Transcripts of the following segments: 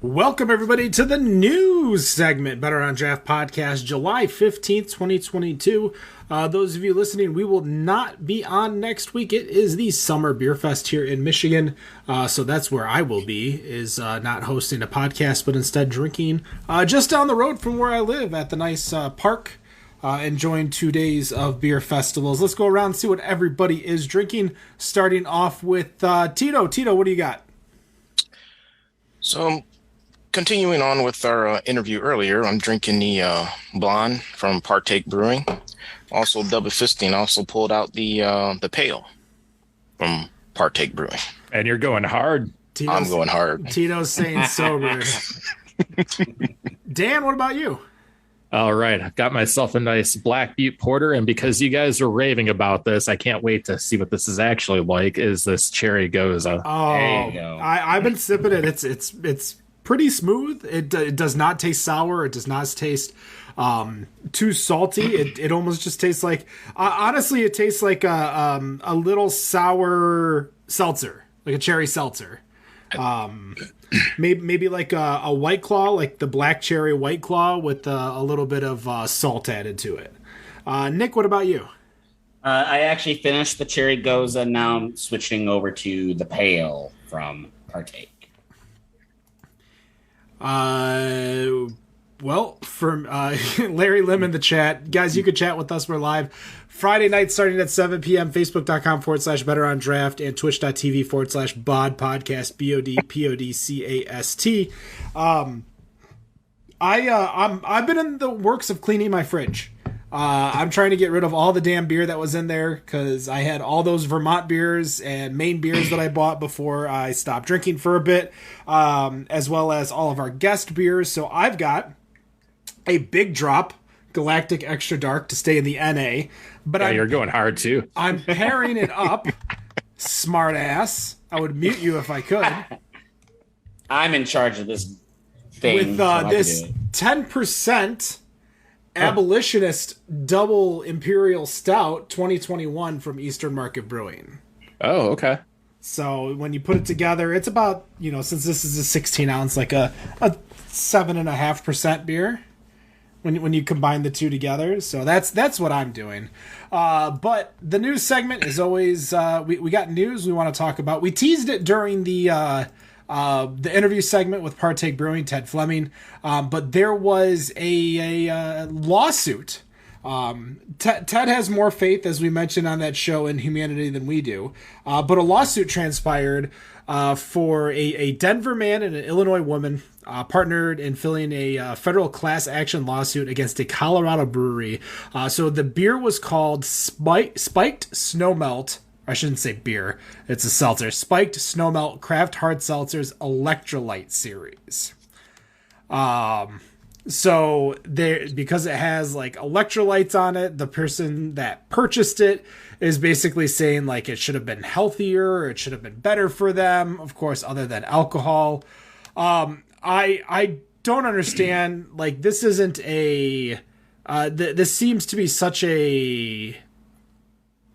Welcome, everybody, to the news segment, Better on Draft Podcast, July 15th, 2022. Those of you listening, we will not be on next week. It is the Summer Beer Fest here in Michigan, so that's where I will be, is not hosting a podcast, but instead drinking just down the road from where I live at the nice park, enjoying 2 days of beer festivals. Let's go around and see what everybody is drinking, starting off with Tito. Tito, what do you got? So, continuing on with our interview earlier, I'm drinking the blonde from Partake Brewing. Also, double fisting. Also pulled out the pale from Partake Brewing. And you're going hard. I'm going hard. Tito's saying sober. Dan, what about you? All right. I've got myself a nice Black Butte Porter. And because you guys are raving about this, I can't wait to see what this is actually like, is this Cherry Goza. Oh, there you go. I've been sipping it. It's pretty smooth. It does not taste sour. It does not taste too salty. It almost just tastes like, honestly, it tastes like a little sour seltzer, like a cherry seltzer. Maybe like a White Claw, like the black cherry White Claw with a little bit of salt added to it. Nick, what about you? I actually finished the Cherry Goza. Now I'm switching over to the Pale from Partake. Well, from Larry Lim in the chat, guys, you could chat with us. We're live Friday night starting at 7 p.m. Facebook.com/betterondraft and Twitch.tv/bod podcast BODPODCAST. I've been in the works of cleaning my fridge. I'm trying to get rid of all the damn beer that was in there because I had all those Vermont beers and Maine beers that I bought before I stopped drinking for a bit, as well as all of our guest beers. So I've got a Big Drop Galactic Extra Dark to stay in the NA. But Yeah, you're going hard too. I'm pairing it up, smart ass. I would mute you if I could. I'm in charge of this thing. With this 10% Abolitionist Double Imperial Stout 2021 from Eastern Market Brewing. Oh, okay. So when you put it together, it's about, since this is a 16 ounce, like a 7.5% beer when you combine the two together. So that's what I'm doing. But the news segment is always, we got news we want to talk about. We teased it during the interview segment with Partake Brewing, Ted Fleming, but there was a lawsuit. Ted has more faith, as we mentioned on that show, in humanity than we do, but a lawsuit transpired for a Denver man and an Illinois woman partnered in filing a federal class action lawsuit against a Colorado brewery. So the beer was called Spiked Snowmelt. I shouldn't say beer. It's a seltzer. Spiked Snowmelt Craft Hard Seltzers Electrolyte Series. So because it has like electrolytes on it, the person that purchased it is basically saying like it should have been healthier, or it should have been better for them, of course, other than alcohol. I don't understand. Like, this isn't a. This seems to be such a.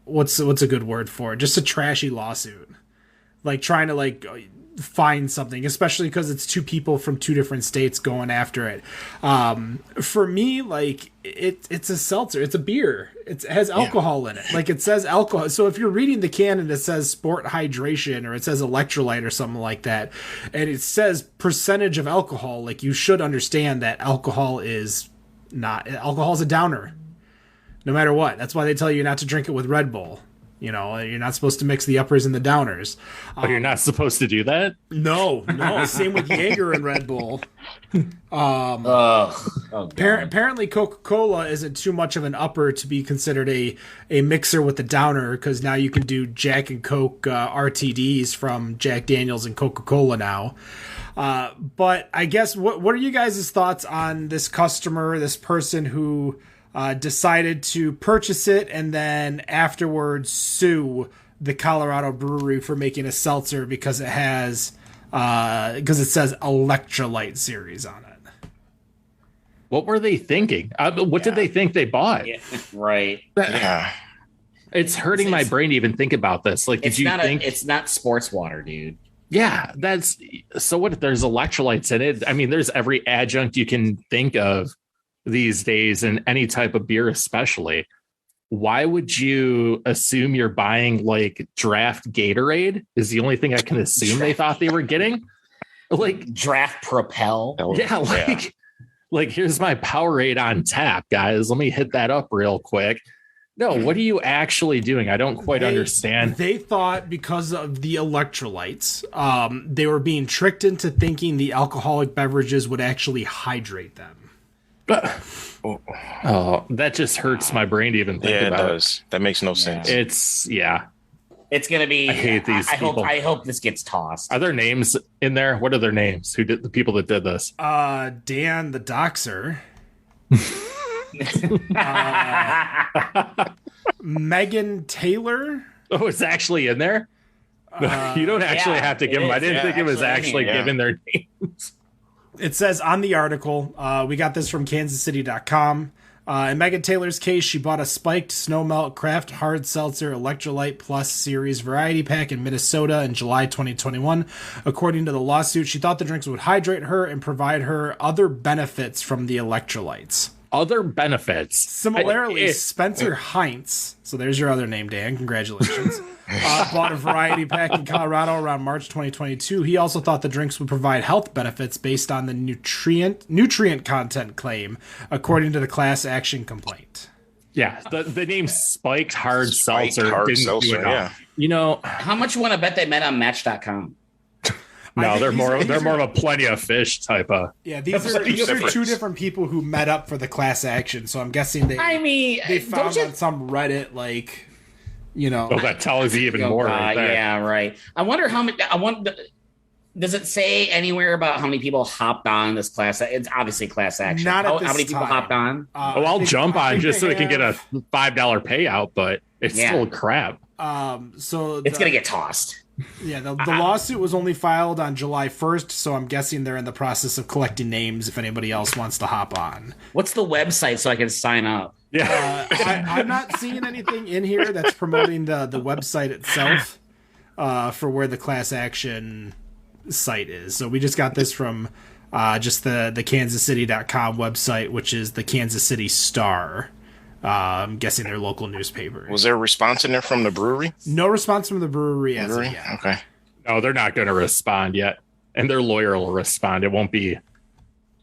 What's a good word for it? Just a trashy lawsuit. Like, trying to find something, especially because it's two people from two different states going after it. For me, it's a seltzer. It's a beer. It has alcohol in it. Like, it says alcohol. So if you're reading the can and it says sport hydration, or it says electrolyte or something like that, and it says percentage of alcohol, like, you should understand that alcohol is a downer. No matter what. That's why they tell you not to drink it with Red Bull. You're not supposed to mix the uppers and the downers. But you're not supposed to do that? No. Same with Jaeger and Red Bull. Apparently Coca-Cola isn't too much of an upper to be considered a mixer with the downer, because now you can do Jack and Coke RTDs from Jack Daniels and Coca-Cola now. But I guess, what are you guys' thoughts on this customer, this person who decided to purchase it and then afterwards sue the Colorado brewery for making a seltzer because it says electrolyte series on it? What were they thinking? What did they think they bought? Yeah, right. It's hurting my brain to even think about this. Like, did you think it's not sports water, dude? Yeah, that's so what if there's electrolytes in it? I mean, there's every adjunct you can think of these days in any type of beer, especially. Why would you assume you're buying like draft Gatorade? Is the only thing I can assume they thought they were getting. Like draft Propel. Yeah, like here's my Powerade on tap, guys. Let me hit that up real quick. No, what are you actually doing? I don't quite understand. They thought because of the electrolytes, they were being tricked into thinking the alcoholic beverages would actually hydrate them. Oh, that just hurts my brain to even think about. Yeah, it does. That makes no sense. It's It's gonna be. I hate these people. I hope this gets tossed. Are there names in there? What are their names? Who did the people that did this? Dan the Doxer. Megan Taylor. Oh, it's actually in there? You don't actually have to give them. I didn't think it was actually given their names. It says on the article, we got this from kansascity.com. In Megan Taylor's case, she bought a spiked snowmelt craft hard seltzer electrolyte plus series variety pack in Minnesota in July 2021. According to the lawsuit, she thought the drinks would hydrate her and provide her other benefits from the electrolytes. Other benefits. Similarly, Spencer Heinz, so there's your other name, Dan, congratulations, bought a variety pack in Colorado around March 2022. He also thought the drinks would provide health benefits based on the nutrient content claim, according to the class action complaint. Yeah, the name Spiked Hard Seltzer didn't do it. Yeah. You know, how much you want to bet they met on Match.com? No, they're more of a Plenty of Fish type of. Yeah, these are two different people who met up for the class action. So I'm guessing they found on some Reddit, like, you know. Oh, that tells you even more. Right there. Yeah, right. I wonder how many. Does it say anywhere about how many people hopped on this class? It's obviously class action. Not at this how many people time. hopped on? I'll jump on just so we can get a $5 payout, but it's still crap. So it's gonna get tossed. Yeah, the lawsuit was only filed on July 1st, so I'm guessing they're in the process of collecting names if anybody else wants to hop on. What's the website so I can sign up? Yeah, I'm not seeing anything in here that's promoting the website itself for where the class action site is. So we just got this from just the kansascity.com website, which is the Kansas City Star. I'm guessing their local newspaper. Was there a response in there from the brewery? No response from the brewery as of yet. Okay. No, they're not going to respond yet. And their lawyer will respond. It won't be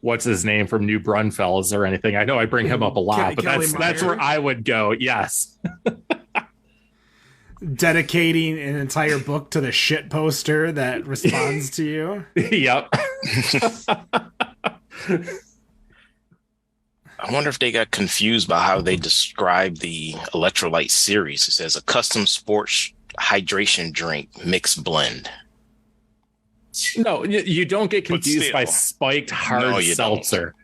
what's his name from New Braunfels or anything. I know I bring him up a lot, but that's where I would go. Yes. Dedicating an entire book to the shit poster that responds to you. Yep. I wonder if they got confused by how they describe the electrolyte series. It says a custom sports hydration drink mixed blend. No, you don't get confused by spiked hard seltzer.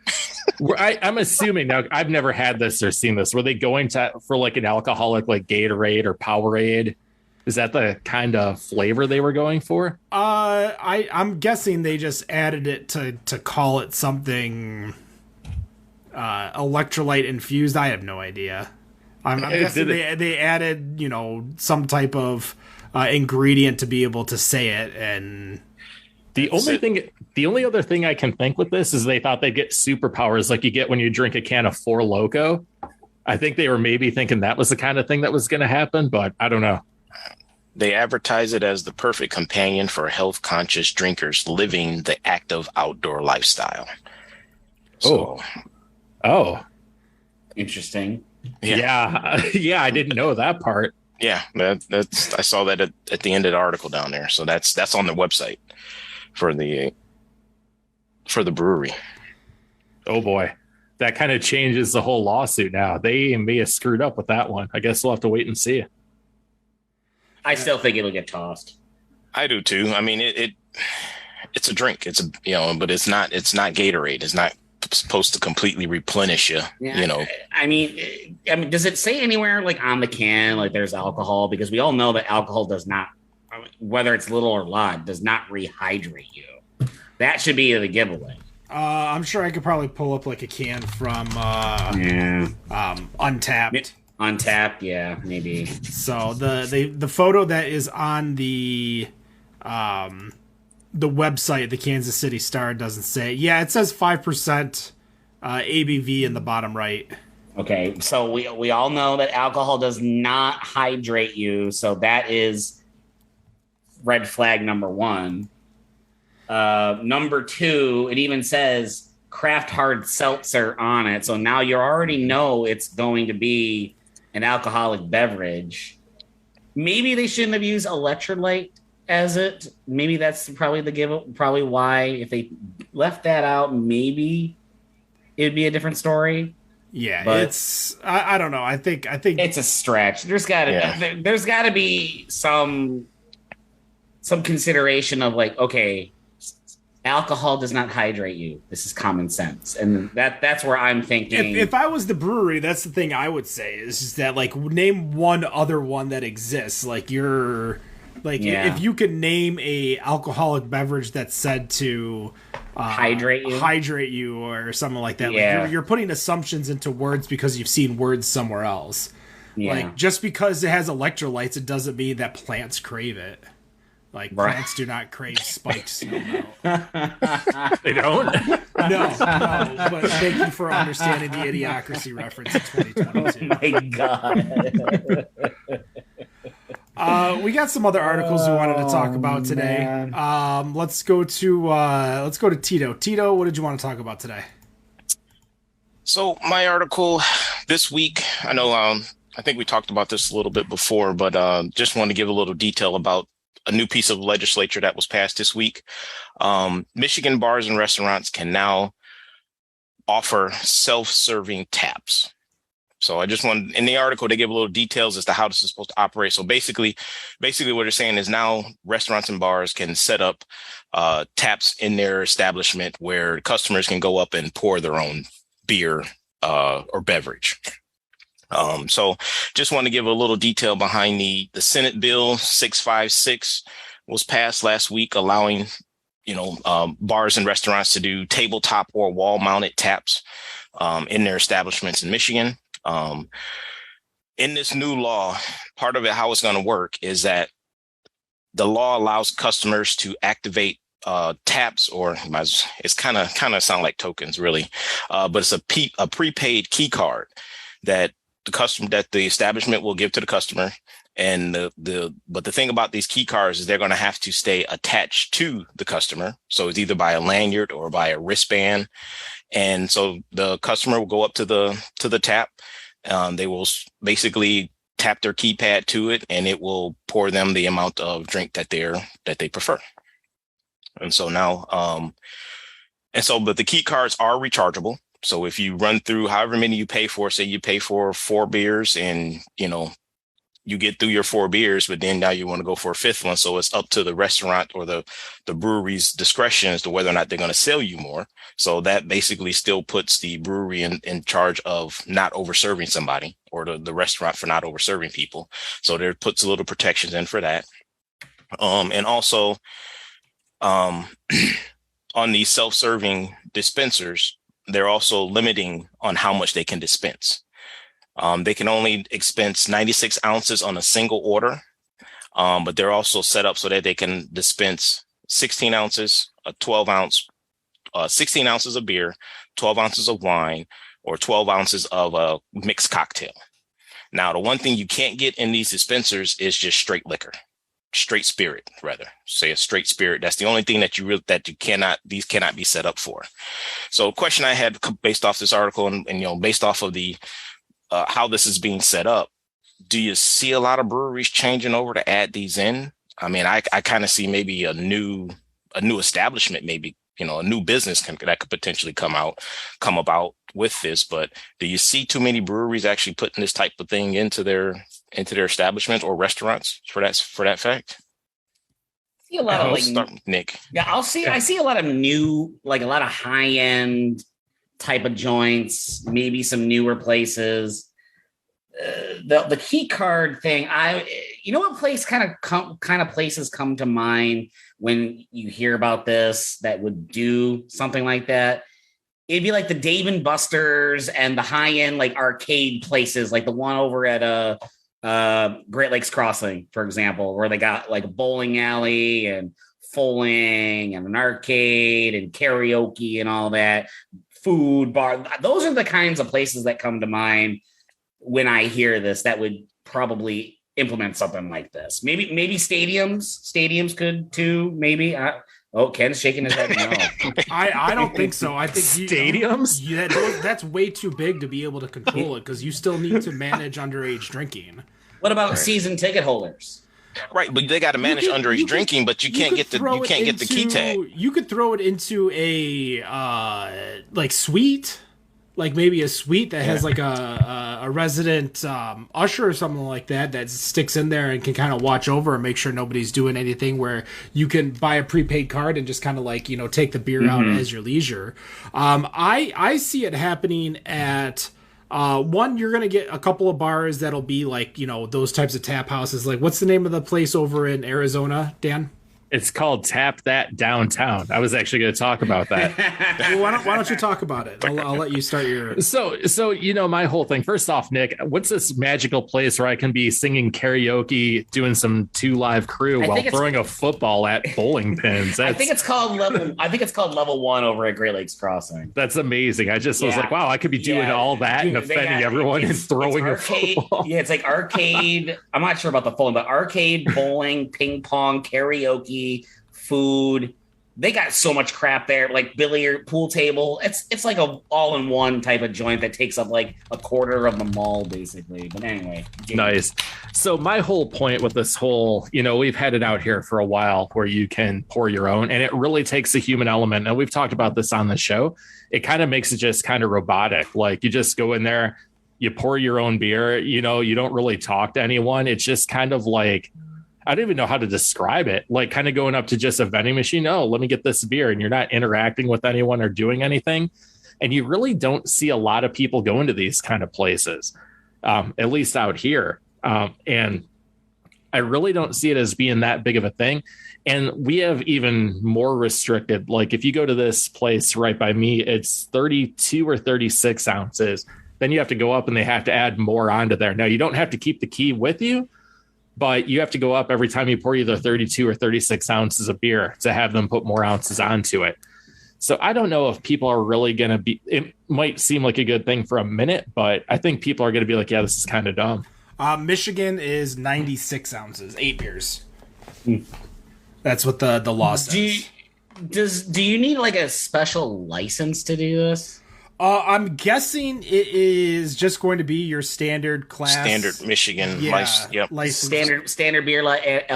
I'm assuming now. I've never had this or seen this. Were they going for like an alcoholic like Gatorade or Powerade? Is that the kind of flavor they were going for? I'm guessing they just added it to call it something electrolyte infused. I have no idea. I'm guessing they added, some type of ingredient to be able to say it. And the only other thing I can think with this is they thought they'd get superpowers like you get when you drink a can of Four Loko. I think they were maybe thinking that was the kind of thing that was going to happen, but I don't know. They advertise it as the perfect companion for health-conscious drinkers living the active outdoor lifestyle. So, Oh. Interesting. Yeah, I didn't know that part. Yeah, that's I saw that at the end of the article down there. So that's on their website for the brewery. Oh boy. That kind of changes the whole lawsuit now. They may have screwed up with that one. I guess we'll have to wait and see. I still think it'll get tossed. I do too. I mean, it's a drink. It's but it's not Gatorade. It's not supposed to completely replenish you. Yeah, I mean, does it say anywhere like on the can like there's alcohol? Because we all know that alcohol does not, whether it's little or lot, does not rehydrate you. That should be the giveaway. I'm sure I could probably pull up like a can from Untapped. Untapped, yeah, maybe. So the photo that is on the the website, the Kansas City Star, doesn't say. Yeah, it says 5% ABV in the bottom right. Okay, so we all know that alcohol does not hydrate you, so that is red flag number one. Number two, it even says craft hard seltzer on it, so now you already know it's going to be an alcoholic beverage. Maybe they shouldn't have used electrolyte as it. Maybe that's probably why. If they left that out, maybe it'd be a different story. Yeah, but it's I don't know. I think it's a stretch. There's gotta be some consideration of like, okay, alcohol does not hydrate you. This is common sense, and that's where I'm thinking. If I was the brewery, that's the thing I would say is that like name one other one that exists. Like if you could name a alcoholic beverage that's said to hydrate you or something like that. Yeah. Like you're putting assumptions into words because you've seen words somewhere else. Yeah. Like just because it has electrolytes, it doesn't mean that plants crave it. Like plants do not crave spikes. No. They don't? No. But thank you for understanding the Idiocracy reference in 2022. Oh my God. We got some other articles we wanted to talk about today. Let's go to Tito. Tito, what did you want to talk about today? So my article this week, I know I think we talked about this a little bit before, but just wanted to give a little detail about a new piece of legislature that was passed this week. Michigan bars and restaurants can now offer self-serving taps. So I just wanted, in the article, they give a little details as to how this is supposed to operate. So basically what they're saying is now restaurants and bars can set up taps in their establishment where customers can go up and pour their own beer or beverage. So just want to give a little detail behind the Senate Bill 656 was passed last week, allowing, bars and restaurants to do tabletop or wall mounted taps in their establishments in Michigan. In this new law, part of it, how it's going to work is that the law allows customers to activate taps, or it's kind of sound like tokens, really, but it's a prepaid key card that the establishment will give to the customer. And but the thing about these key cards is they're going to have to stay attached to the customer. So it's either by a lanyard or by a wristband. And so the customer will go up to the tap. They will basically tap their keypad to it, and it will pour them the amount of drink that they prefer. And so now, but the key cards are rechargeable. So if you run through however many you pay for, say you pay for 4 beers and, you get through your 4 beers, but then now you want to go for a 5th one. So it's up to the restaurant or the brewery's discretion as to whether or not they're going to sell you more. So that basically still puts the brewery in charge of not overserving somebody, or the restaurant for not overserving people. So there puts a little protections in for that. And also on these self-serving dispensers, they're also limiting on how much they can dispense. They can only dispense 96 ounces on a single order, but they're also set up so that they can dispense 16 ounces, 16 ounces of beer, 12 ounces of wine, or 12 ounces of a mixed cocktail. Now, the one thing you can't get in these dispensers is just straight liquor. Straight spirit, rather. Say a straight spirit. That's the only thing these cannot be set up for. So a question I had based off this article and based off of the how this is being set up, do you see a lot of breweries changing over to add these in? I mean, I kind of see maybe a new establishment, maybe, a new business that could potentially come about with this. But do you see too many breweries actually putting this type of thing into their establishments or restaurants for that fact? I see a lot of start with Nick. Yeah, I see a lot of new, like a lot of high end type of joints, maybe some newer places. The key card thing, what place kind of places come to mind when you hear about this that would do something like that? It'd be like the Dave and Buster's and the high end like arcade places, like the one over at Great Lakes Crossing, for example, where they got like a bowling alley and bowling and an arcade and karaoke and all that, food bar. Those are the kinds of places that come to mind when I hear this, that would probably implement something like this. Maybe stadiums could too. Maybe. Ken's shaking his head. No, I don't think so. I think stadiums. That's way too big to be able to control it, because you still need to manage underage drinking. What about season ticket holders? Right, but they got to manage underage drinking, but you can't get the key tag. You could throw it into a like suite, like maybe a suite that has like a resident usher or something like that sticks in there and can kind of watch over and make sure nobody's doing anything, where you can buy a prepaid card and just kind of like, take the beer out as your leisure. I see it happening at one, you're going to get a couple of bars that'll be like, those types of tap houses. Like, what's the name of the place over in Arizona, Dan? It's called Tap That Downtown. I was actually going to talk about that. Well, why don't you talk about it? I'll let you start your... So my whole thing. First off, Nick, what's this magical place where I can be singing karaoke, doing some 2 Live Crew while throwing a football at bowling pins? I think it's called level 1 over at Great Lakes Crossing. That's amazing. I just was like, wow, I could be doing all that and offending everyone and throwing a football. Yeah, it's like arcade. I'm not sure about the full, but arcade, bowling, ping pong, karaoke, food. They got so much crap there, like billiard, pool table. It's like a all-in-one type of joint that takes up like a quarter of the mall, basically. But anyway, nice. So my whole point with this whole, we've had it out here for a while where you can pour your own, and it really takes a human element. And we've talked about this on the show. It kind of makes it just kind of robotic. Like, you just go in there, you pour your own beer. You don't really talk to anyone. It's just kind of like, I don't even know how to describe it. Like, kind of going up to just a vending machine. Oh, let me get this beer. And you're not interacting with anyone or doing anything. And you really don't see a lot of people going to these kind of places, at least out here. And I really don't see it as being that big of a thing. And we have even more restricted. Like, if you go to this place right by me, it's 32 or 36 ounces. Then you have to go up and they have to add more onto there. Now, you don't have to keep the key with you, but you have to go up every time you pour either 32 or 36 ounces of beer to have them put more ounces onto it. So I don't know if people are really going to be, it might seem like a good thing for a minute, but I think people are going to be like, yeah, this is kind of dumb. Michigan is 96 ounces, 8 beers. That's what the law says. Do you need like a special license to do this? I'm guessing it is just going to be your standard class, standard Michigan license, standard beer,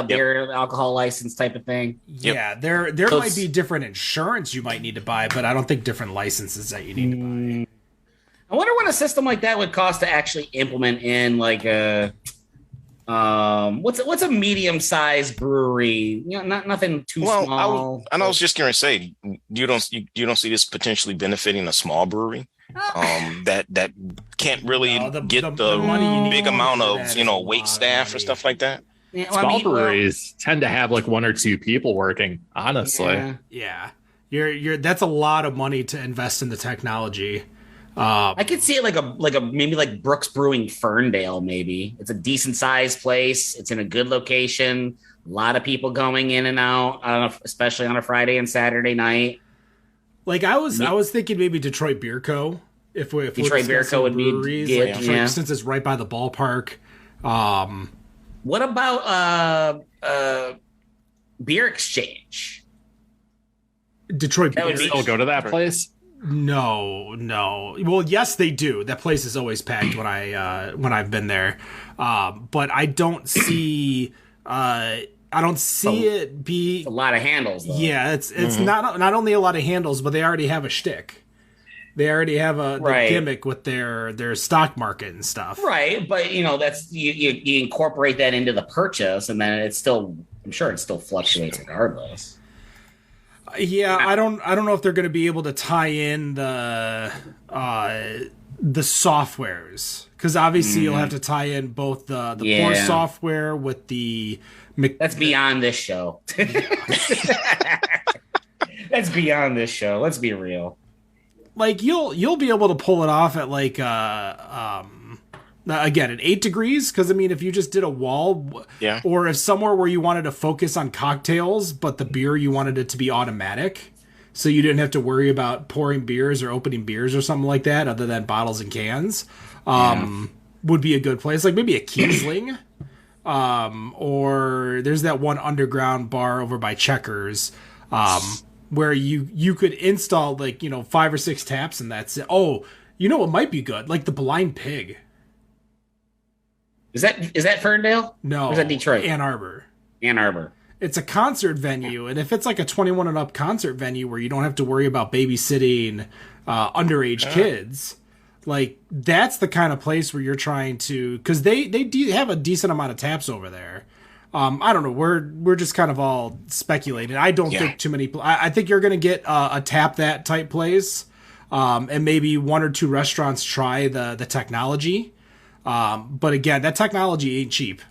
beer alcohol license type of thing. Yeah, there might be different insurance you might need to buy, but I don't think different licenses that you need to buy. I wonder what a system like that would cost to actually implement in like a what's a medium-sized brewery? Nothing too small. I was just going to say, you don't see this potentially benefiting a small brewery that can't really get the big amount of wait staff or stuff like that. Yeah, small breweries tend to have like 1 or 2 people working. Honestly, yeah. You're that's a lot of money to invest in the technology. I could see it like a maybe like Brooks Brewing Ferndale. Maybe it's a decent sized place. It's in a good location. A lot of people going in and out, especially on a Friday and Saturday night. Like I was thinking maybe Detroit Beer Co. If Detroit Beer Co. would be good, since it's right by the ballpark. What about Beer Exchange? Detroit Beer. Would still go to that place. No. Well, yes, they do. That place is always packed when I've been there. But I don't see it be it's a lot of handles, though. Yeah, it's not only a lot of handles, but they already have a shtick. They already have a gimmick with their stock market and stuff. Right, but that's you incorporate that into the purchase, and then I'm sure it still fluctuates regardless. Yeah, I don't know if they're going to be able to tie in the softwares, because obviously you'll have to tie in both the pour software with the. That's beyond this show. That's beyond this show. Let's be real. Like you'll be able to pull it off at like Again, at 8 degrees, because I mean, if you just did a wall, Yeah. or if somewhere where you wanted to focus on cocktails, but the beer you wanted it to be automatic, so you didn't have to worry about pouring beers or opening beers or something like that, other than bottles and cans, would be a good place. Like maybe a Kiesling, or there's that one underground bar over by Checkers, where you could install like 5 or 6 taps and that's it. Oh, you know what might be good? Like the Blind Pig. Is that Ferndale? No. Or is that Detroit? Ann Arbor. Ann Arbor. It's a concert venue, and if it's like a 21 and up concert venue where you don't have to worry about babysitting underage kids, like that's the kind of place where you're trying to, because they have a decent amount of taps over there. I don't know. We're just kind of all speculating. I don't think too many. I think you're going to get a tap that type place, and maybe 1 or 2 restaurants try the technology. But again, that technology ain't cheap.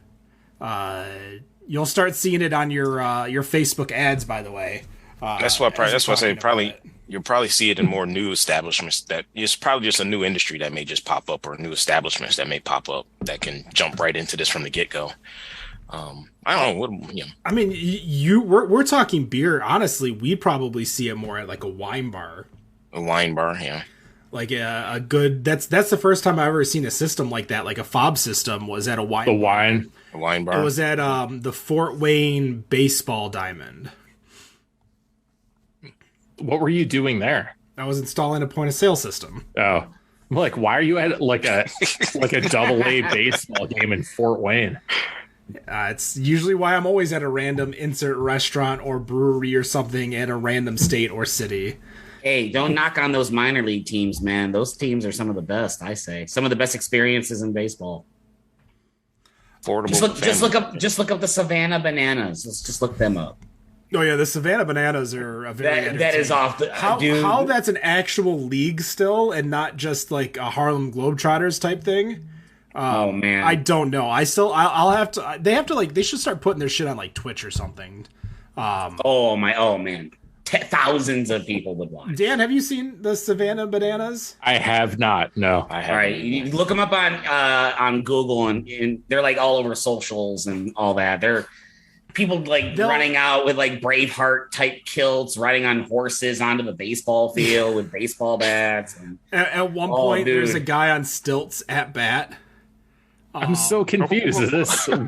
You'll start seeing it on your Facebook ads, by the way. That's what I say. Probably you'll probably see it in more new establishments. That it's probably just a new industry that may just pop up, or new establishments that may pop up that can jump right into this from the get go. I don't know. I mean, we're talking beer. Honestly, we probably see it more at like a wine bar. A wine bar, yeah. Like a good. That's the first time I've ever seen a system like that. Like a fob system was at a wine. The wine. A wine bar. It was at the Fort Wayne Baseball Diamond. What were you doing there? I was installing a point of sale system. Oh, like why are you at like a AA baseball game in Fort Wayne? It's usually why I'm always at a random insert restaurant or brewery or something in a random state or city. Hey, don't knock on those minor league teams, man. Those teams are some of the best, I say. Some of the best experiences in baseball. Affordable. Just look up the Savannah Bananas. Let's just look them up. Oh yeah, the Savannah Bananas are a very that is off the how that's an actual league still and not just like a Harlem Globetrotters type thing. Oh man, I don't know. I'll have to. They have to they should start putting their shit on like Twitch or something. Oh man. Thousands of people would watch. Dan, have you seen the Savannah Bananas? I have not. No, I haven't. All right, you look them up on Google, and they're like all over socials and all that. They're people running out with like Braveheart type kilts, riding on horses onto the baseball field with baseball bats. And, at one point, there's a guy on stilts at bat. I'm so confused.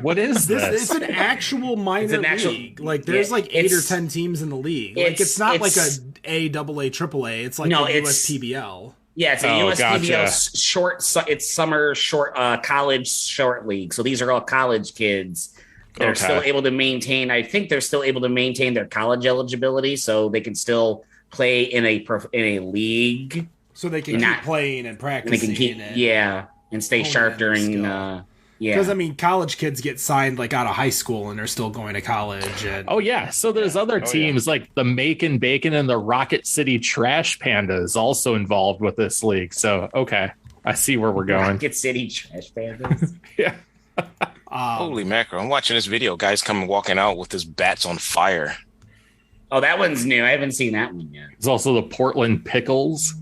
What is this? It's an actual minor league. Like there's 8 or 10 teams in the league. Like it's not like a AA, AAA. It's like a USPBL. Yeah, it's a USPBL short. It's summer short college short league. So these are all college kids that are still able to maintain. I think they're still able to maintain their college eligibility, so they can still play in a league. So they can keep playing and practicing. And stay sharp during, Because, I mean, college kids get signed, out of high school and they're still going to college. And oh, yeah. So there's other teams like the Macon Bacon and the Rocket City Trash Pandas also involved with this league. So, okay. I see where we're going. Rocket City Trash Pandas? Yeah. Holy mackerel. I'm watching this video. Guys coming walking out with his bats on fire. Oh, that one's new. I haven't seen that one yet. There's also the Portland Pickles.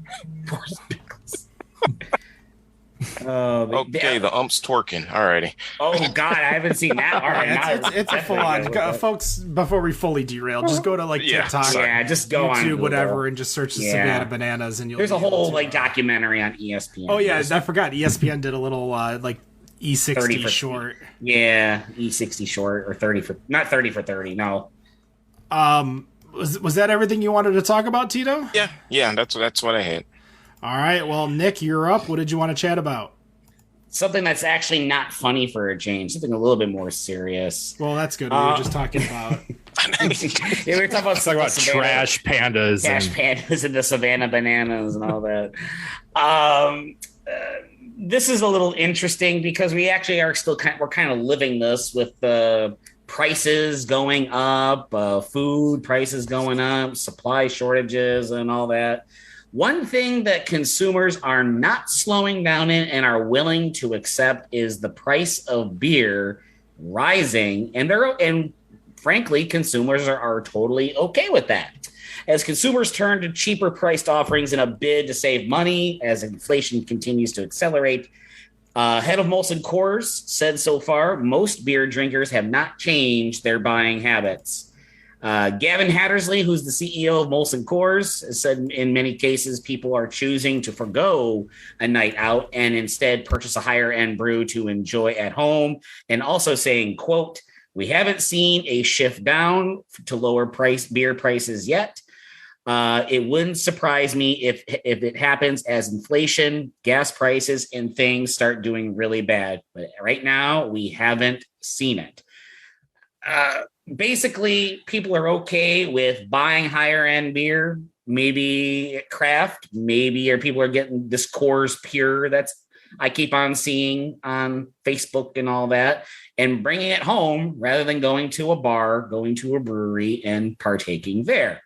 The ump's twerking. Alrighty. Oh God, I haven't seen that. All right, it's a full on. Folks, before we fully derail, just go to TikTok, just go YouTube, on Google. Whatever, and just search the Savannah Bananas, and there's a whole documentary on ESPN. Oh yeah, I forgot. ESPN did a little E60 short. Yeah, E60 short or 30 for not 30 for 30. No. Was that everything you wanted to talk about, Tito? Yeah. That's what I had. All right, well, Nick, you're up. What did you want to chat about? Something that's actually not funny for a change. Something a little bit more serious. Well, that's good. We were just talking about... we were talking about trash pandas. Pandas and the Savannah Bananas and all that. This is a little interesting because we actually are still we're kind of living this with the prices going up, food prices going up, supply shortages and all that. One thing that consumers are not slowing down in and are willing to accept is the price of beer rising, and frankly, consumers are totally okay with that. As consumers turn to cheaper priced offerings in a bid to save money, as inflation continues to accelerate, Head of Molson Coors said so far, most beer drinkers have not changed their buying habits. Gavin Hattersley, who's the CEO of Molson Coors, said in many cases people are choosing to forgo a night out and instead purchase a higher end brew to enjoy at home. And also saying, quote, we haven't seen a shift down to lower price beer prices yet. It wouldn't surprise me if it happens as inflation, gas prices, and things start doing really bad. But right now, we haven't seen it. Basically, people are okay with buying higher end beer, maybe craft, maybe or people are getting this Coors Pure that's I keep on seeing on Facebook and all that, and bringing it home rather than going to a bar, going to a brewery and partaking there.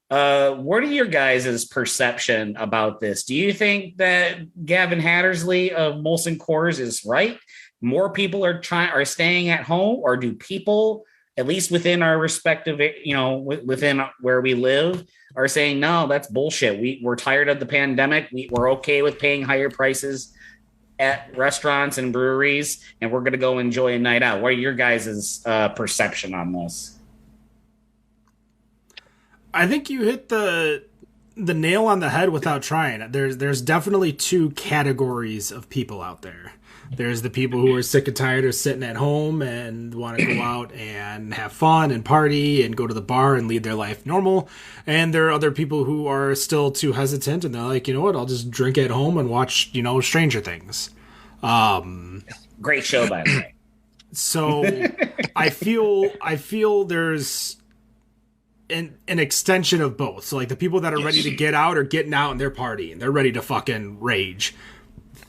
What are your guys' perception about this? Do you think that Gavin Hattersley of Molson Coors is right? More people are staying at home, or do people, at least within our respective, within where we live, are saying, no, that's bullshit. We're tired of the pandemic. We're okay with paying higher prices at restaurants and breweries, and we're going to go enjoy a night out. What are your guys' perception on this? I think you hit the nail on the head without trying. There's definitely two categories of people out there. There's the people who are sick and tired of sitting at home and want to go out and have fun and party and go to the bar and lead their life normal. And there are other people who are still too hesitant and they're like, you know what, I'll just drink at home and watch, Stranger Things. Great show, by the way. So I feel there's an extension of both. So like the people that are ready to get out are getting out and they're partying. They're ready to fucking rage.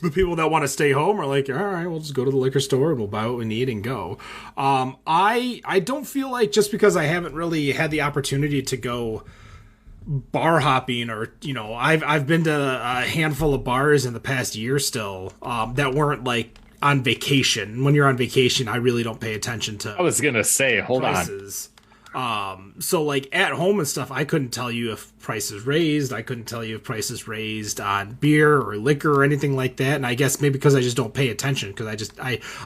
The people that want to stay home are like, all right, we'll just go to the liquor store and we'll buy what we need and go. I don't feel like just because I haven't really had the opportunity to go bar hopping or, I've been to a handful of bars in the past year still that weren't like on vacation. When you're on vacation, I really don't pay attention to I was going to say, hold prices. So like at home and stuff, I couldn't tell you if prices raised. I couldn't tell you if prices raised on beer or liquor or anything like that. And I guess maybe because I just don't pay attention because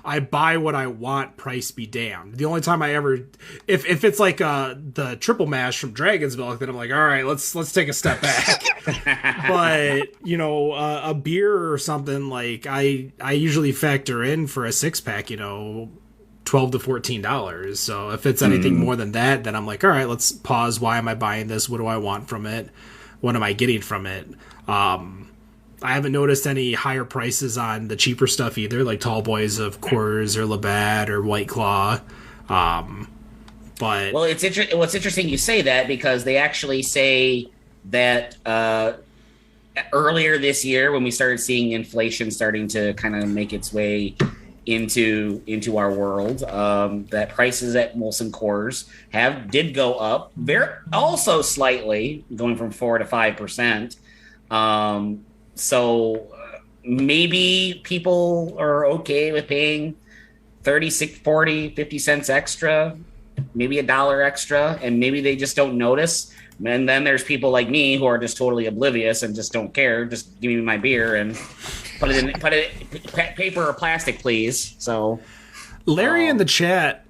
I buy what I want, price be damned. The only time I ever, if it's like the triple mash from Dragon's Milk, then I'm like, all right, let's take a step back. But a beer or something like I usually factor in for a 6-pack, $12 to $14. So if it's anything more than that, then I'm like, all right, let's pause. Why am I buying this? What do I want from it? What am I getting from it? I haven't noticed any higher prices on the cheaper stuff either, like Tall Boys of Coors or Labatt or White Claw. But well, it's interesting you say that because they actually say that earlier this year when we started seeing inflation starting to kind of make its way into our world, that prices at Molson Coors did go up, very also slightly, going from 4 to 5%. So maybe people are okay with paying 36, 40, 50 cents extra, maybe $1 extra, and maybe they just don't notice. And then there's people like me who are just totally oblivious and just don't care. Just give me my beer and put it in paper or plastic, please. So Larry in the chat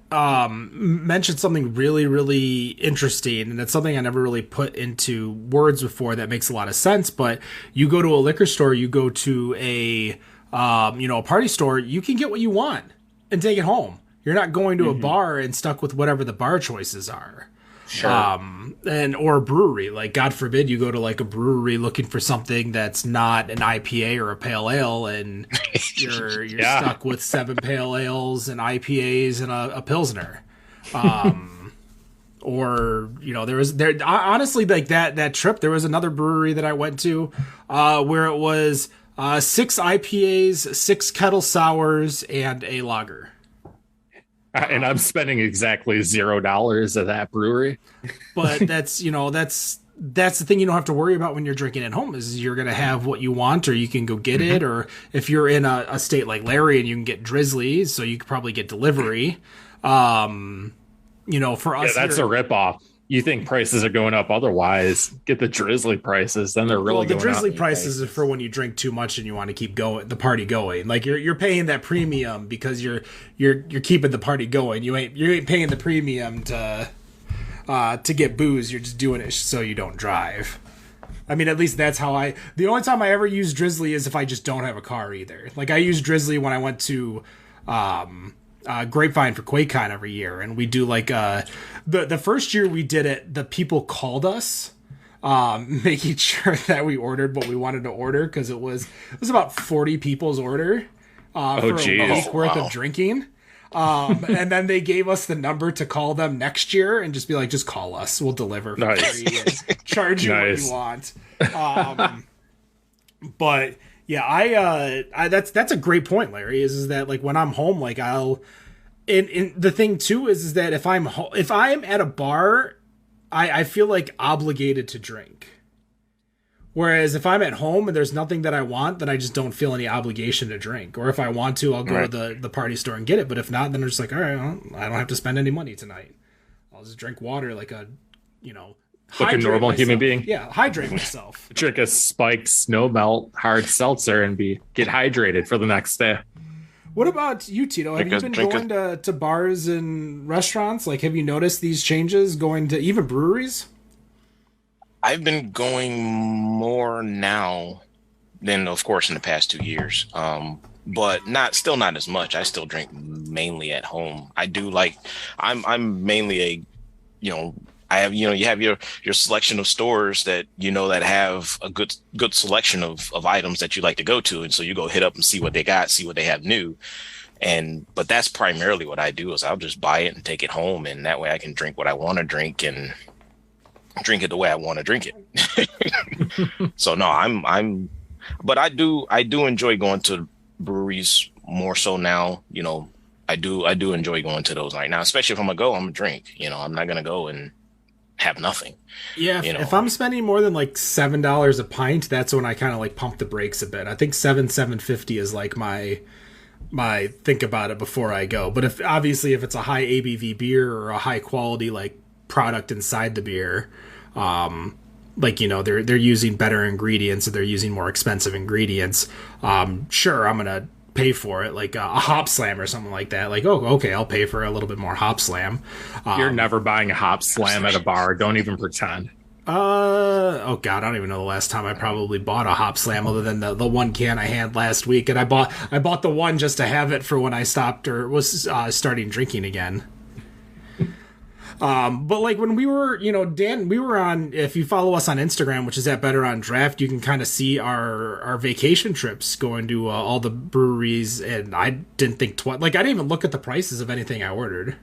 mentioned something really, really interesting, and it's something I never really put into words before that makes a lot of sense. But you go to a liquor store, you go to a party store, you can get what you want and take it home. You're not going to a bar and stuck with whatever the bar choices are. Sure. Or a brewery. Like, God forbid you go to like a brewery looking for something that's not an IPA or a pale ale, and you're stuck with 7 pale ales and IPAs and a Pilsner. Or, there honestly, like that trip, there was another brewery that I went to, where it was, 6 IPAs, 6 kettle sours, and a lager. And I'm spending exactly $0 at that brewery. But that's the thing you don't have to worry about when you're drinking at home is you're going to have what you want, or you can go get it. Or if you're in a state like Larry and you can get Drizzly, so you could probably get delivery. For us, that's a ripoff. you think prices are going up otherwise, get the Drizzly prices, then they're really the going Drizzly up. prices are for when you drink too much and you want to keep going, the party going. Like you're paying that premium because you're keeping the party going. You ain't paying the premium to get booze. You're just doing it so you don't drive. I mean, at least that's how the only time I ever use Drizzly is if I just don't have a car either. Like I use Drizzly when I went to Grapevine for QuakeCon every year, and we do like the first year we did it, the people called us, making sure that we ordered what we wanted to order, because it was about 40 people's order for a week worth of drinking. And then they gave us the number to call them next year and just be like, just call us, we'll deliver for free and charge you what you want. But yeah, I that's a great point, Larry, is that like when I'm home, like and the thing too is that if I'm at a bar, I feel like obligated to drink. Whereas if I'm at home and there's nothing that I want, then I just don't feel any obligation to drink. Or if I want to, I'll go to the party store and get it. But if not, then I'm just like, all right, I don't have to spend any money tonight. I'll just drink water like a normal human being. Yeah, hydrate myself. Drink a spiked snow melt hard seltzer and get hydrated for the next day. What about you, Tito? Have you been going to bars and restaurants? Like, have you noticed these changes going to even breweries? I've been going more now than, of course, in the past 2 years. But still not as much. I still drink mainly at home. I do like, I'm mainly you have your selection of stores that, that have a good selection of items that you like to go to. And so you go hit up and see what they got, see what they have new. But that's primarily what I do, is I'll just buy it and take it home. And that way I can drink what I want to drink and drink it the way I want to drink it. So no, but I do enjoy going to breweries more so now. I do enjoy going to those right now, especially if I'm gonna drink. I'm not gonna go and have nothing. Yeah, if I'm spending more than like $7 a pint, that's when I kind of like pump the brakes a bit. I think $7.50 is like my think about it before I go. But if it's a high ABV beer or a high quality like product inside the beer, they're using better ingredients, or they're using more expensive ingredients, sure, I'm gonna pay for it, like a hop slam or something like that. Like, oh, okay, I'll pay for a little bit more hop slam. You're never buying a hop slam at a bar. Don't even pretend. Oh god, I don't even know the last time I probably bought a hop slam, other than the one can I had last week, and I bought the one just to have it for when I stopped or was starting drinking again. But like when we were, Dan, we were on, if you follow us on Instagram, which is at betterondraft, you can kind of see our vacation trips going to all the breweries. And I didn't think twice. Like, I didn't even look at the prices of anything I ordered.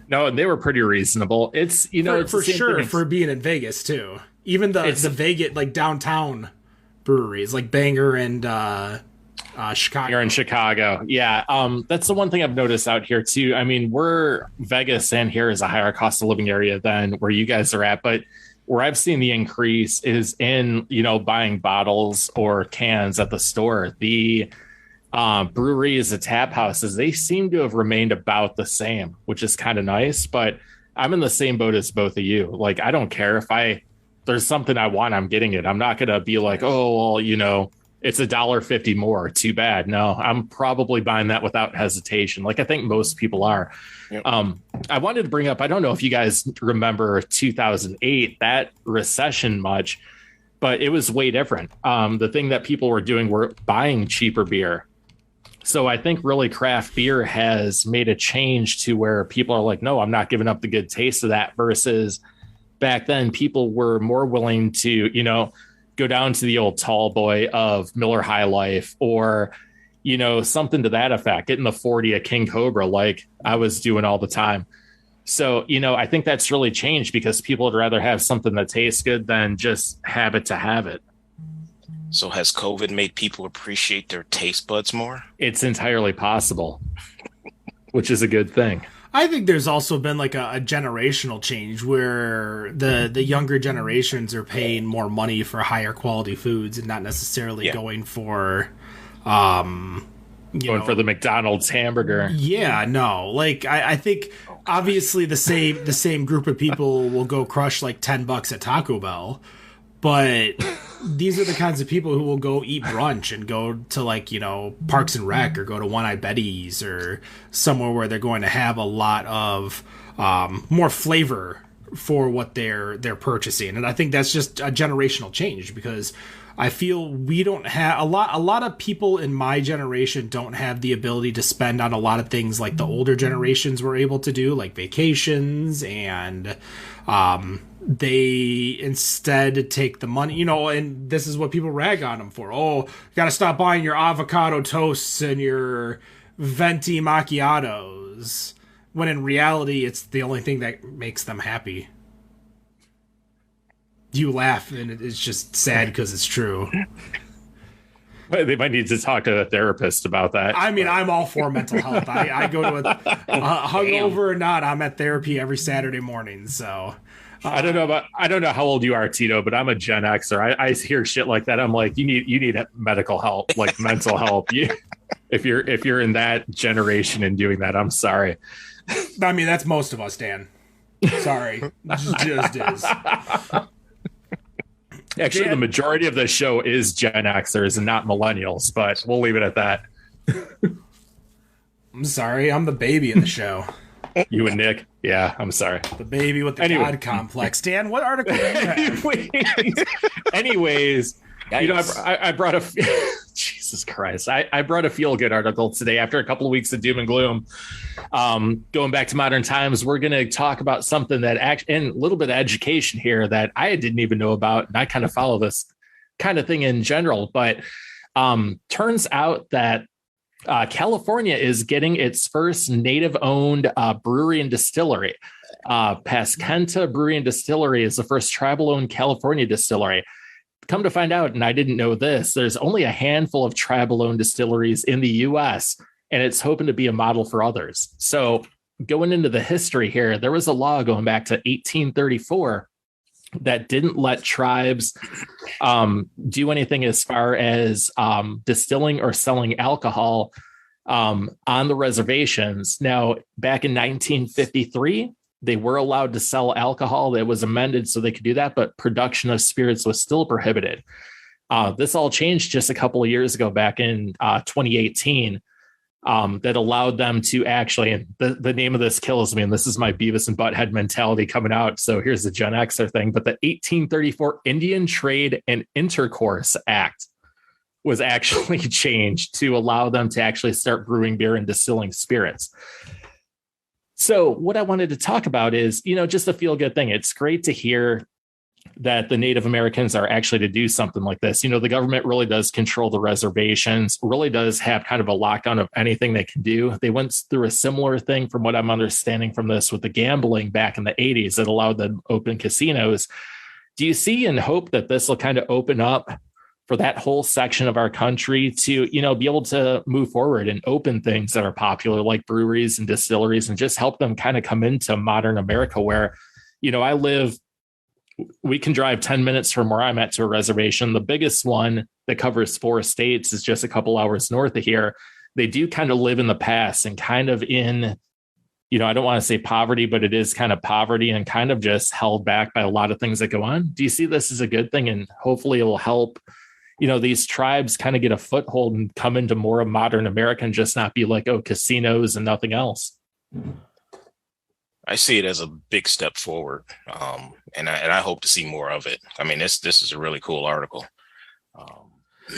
No, and they were pretty reasonable. It's, it's for sure, for being in Vegas too. Even the Vegas, like downtown breweries, like Bangor and Chicago. You're in Chicago. Yeah. That's the one thing I've noticed out here too. I mean, Vegas and here is a higher cost of living area than where you guys are at, but where I've seen the increase is in, buying bottles or cans at the store. The breweries, the tap houses, they seem to have remained about the same, which is kind of nice, but I'm in the same boat as both of you. Like, I don't care if there's something I want, I'm getting it. I'm not going to be like, oh, well, it's $1.50 more. Too bad. No, I'm probably buying that without hesitation. Like I think most people are. Yep. I wanted to bring up, I don't know if you guys remember 2008, that recession much, but it was way different. The thing that people were doing were buying cheaper beer. So I think really craft beer has made a change to where people are like, no, I'm not giving up the good taste of that, versus back then people were more willing to, go down to the old tall boy of Miller High Life, or, something to that effect, getting the 40 of King Cobra like I was doing all the time. So, I think that's really changed because people would rather have something that tastes good than just have it to have it. So has COVID made people appreciate their taste buds more? It's entirely possible, which is a good thing. I think there's also been like a generational change where the younger generations are paying more money for higher quality foods and not necessarily going for for the McDonald's hamburger. Yeah, no. Like I think obviously the same group of people will go crush like $10 at Taco Bell, but these are the kinds of people who will go eat brunch and go to like, you know, Parks and Rec or go to One Eyed Betty's or somewhere where they're going to have a lot of more flavor for what they're purchasing. And I think that's just a generational change, because I feel we don't have a lot of people in my generation don't have the ability to spend on a lot of things like the older generations were able to do, like vacations, and they instead take the money, you know, and this is what people rag on them for. Oh, you got to stop buying your avocado toasts and your venti macchiatos, when in reality it's the only thing that makes them happy. You laugh, and it's just sad because it's true. They might need to talk to a therapist about that. I mean, I'm all for mental health. I go to hungover or not, I'm at therapy every Saturday morning. So I don't know how old you are, Tito, but I'm a Gen Xer. I hear shit like that. I'm like, you need medical help, like mental help. If you're in that generation and doing that, I'm sorry. I mean, that's most of us, Dan. Sorry, just is. Actually, the majority of the show is Gen Xers and not millennials, but we'll leave it at that. I'm sorry, I'm the baby of the show. You and Nick. Yeah, I'm sorry. The baby with the God complex. Dan, what article do you have? Anyways, you know, I brought a... Jesus Christ. I brought a feel-good article today after a couple of weeks of doom and gloom. Going back to modern times, we're going to talk about something that and a little bit of education here that I didn't even know about, and I kind of follow this kind of thing in general. But turns out that California is getting its first native-owned brewery and distillery. Pasquenta Brewery and Distillery is the first tribal-owned California distillery. Come to find out, and I didn't know this, there's only a handful of tribal-owned distilleries in the U.S., and it's hoping to be a model for others. So going into the history here, there was a law going back to 1834 that didn't let tribes do anything as far as distilling or selling alcohol on the reservations. Now, back in 1953, they were allowed to sell alcohol. That was amended so they could do that, but production of spirits was still prohibited. This all changed just a couple of years ago, back in 2018, that allowed them to actually, and the name of this kills me, and this is my Beavis and Butthead mentality coming out, so here's the Gen Xer thing, but the 1834 Indian Trade and Intercourse Act was actually changed to allow them to actually start brewing beer and distilling spirits. So what I wanted to talk about is, you know, just a feel-good thing. It's great to hear that the Native Americans are actually to do something like this. You know, the government really does control the reservations, really does have kind of a lockdown of anything they can do. They went through a similar thing, from what I'm understanding from this, with the gambling back in the 80s that allowed them to open casinos. Do you see and hope that this will kind of open up for that whole section of our country to, you know, be able to move forward and open things that are popular, like breweries and distilleries, and just help them kind of come into modern America where, you know, we can drive 10 minutes from where I'm at to a reservation. The biggest one that covers 4 states is just a couple hours north of here. They do kind of live in the past and kind of in, you know, I don't want to say poverty, but it is kind of poverty and kind of just held back by a lot of things that go on. Do you see this as a good thing? And hopefully it will help, you know, these tribes kind of get a foothold and come into more of modern America and just not be like, oh, casinos and nothing else. I see it as a big step forward, and I hope to see more of it. I mean, this is a really cool article.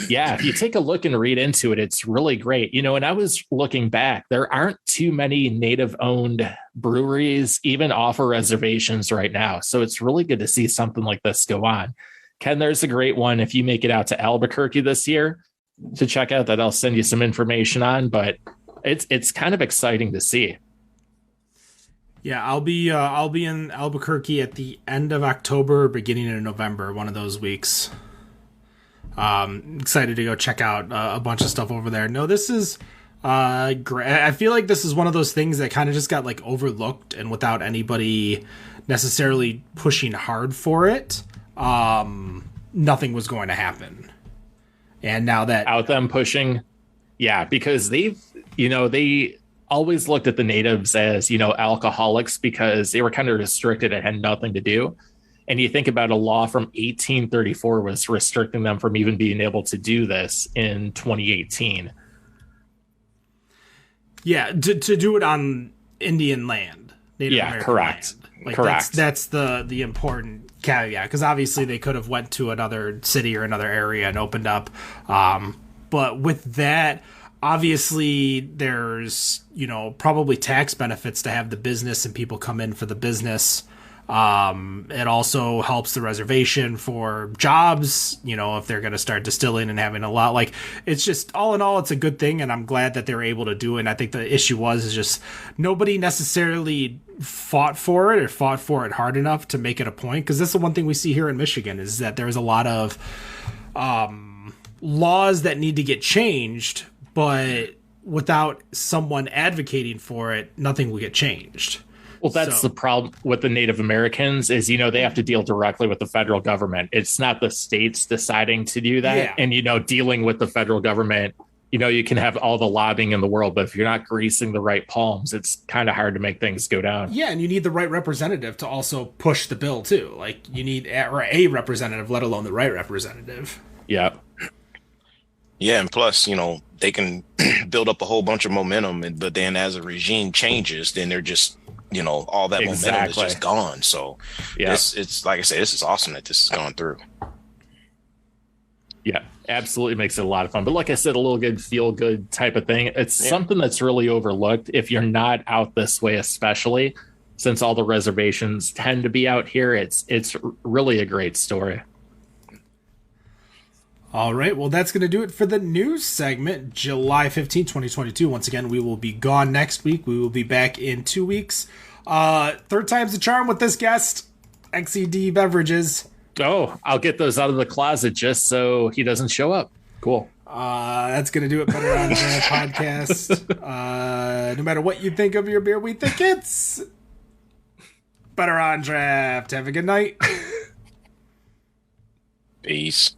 Yeah, if you take a look and read into it, it's really great. You know, and I was looking back, there aren't too many native-owned breweries even off of reservations right now. So it's really good to see something like this go on. Ken, there's a great one if you make it out to Albuquerque this year to check out, that I'll send you some information on, but it's kind of exciting to see. Yeah, I'll be in Albuquerque at the end of October, beginning of November, one of those weeks. Excited to go check out a bunch of stuff over there. No, this is great. I feel like this is one of those things that kind of just got like overlooked, and without anybody necessarily pushing hard for it, nothing was going to happen. And now that out them pushing, yeah, because they've, you know, always looked at the natives as, alcoholics because they were kind of restricted and had nothing to do. And you think about a law from 1834 was restricting them from even being able to do this in 2018. Yeah, to do it on Indian land, Native American correct. land. Like, correct. That's the important caveat, because obviously they could have went to another city or another area and opened up. But with that, obviously there's, probably tax benefits to have the business and people come in for the business. It also helps the reservation for jobs, if they're going to start distilling and having a lot. Like, it's just, all in all, it's a good thing, and I'm glad that they're able to do it. And I think the issue is just nobody necessarily fought for it hard enough to make it a point, because that's the one thing we see here in Michigan, is that there's a lot of laws that need to get changed, but without someone advocating for it, nothing will get changed. Well, that's the problem with the Native Americans is, they have to deal directly with the federal government. It's not the states deciding to do that. Yeah. And, dealing with the federal government, you can have all the lobbying in the world, but if you're not greasing the right palms, it's kind of hard to make things go down. Yeah, and you need the right representative to also push the bill, too. Like, you need a representative, let alone the right representative. Yeah. Yeah, and plus, they can build up a whole bunch of momentum, but then as a regime changes, then they're just... all that momentum is just gone. So it's like I say, this is awesome that this has gone through. Yeah, absolutely makes it a lot of fun. But like I said, a little good, feel good type of thing. It's something that's really overlooked if you're not out this way, especially since all the reservations tend to be out here. It's really a great story. All right, well, that's going to do it for the news segment, July 15, 2022. Once again, we will be gone next week. We will be back in 2 weeks. Third time's the charm with this guest, XED Beverages. Oh, I'll get those out of the closet just so he doesn't show up. Cool. That's going to do it. Better on Draft Podcast. No matter what you think of your beer, we think it's Better on Draft. Have a good night. Peace.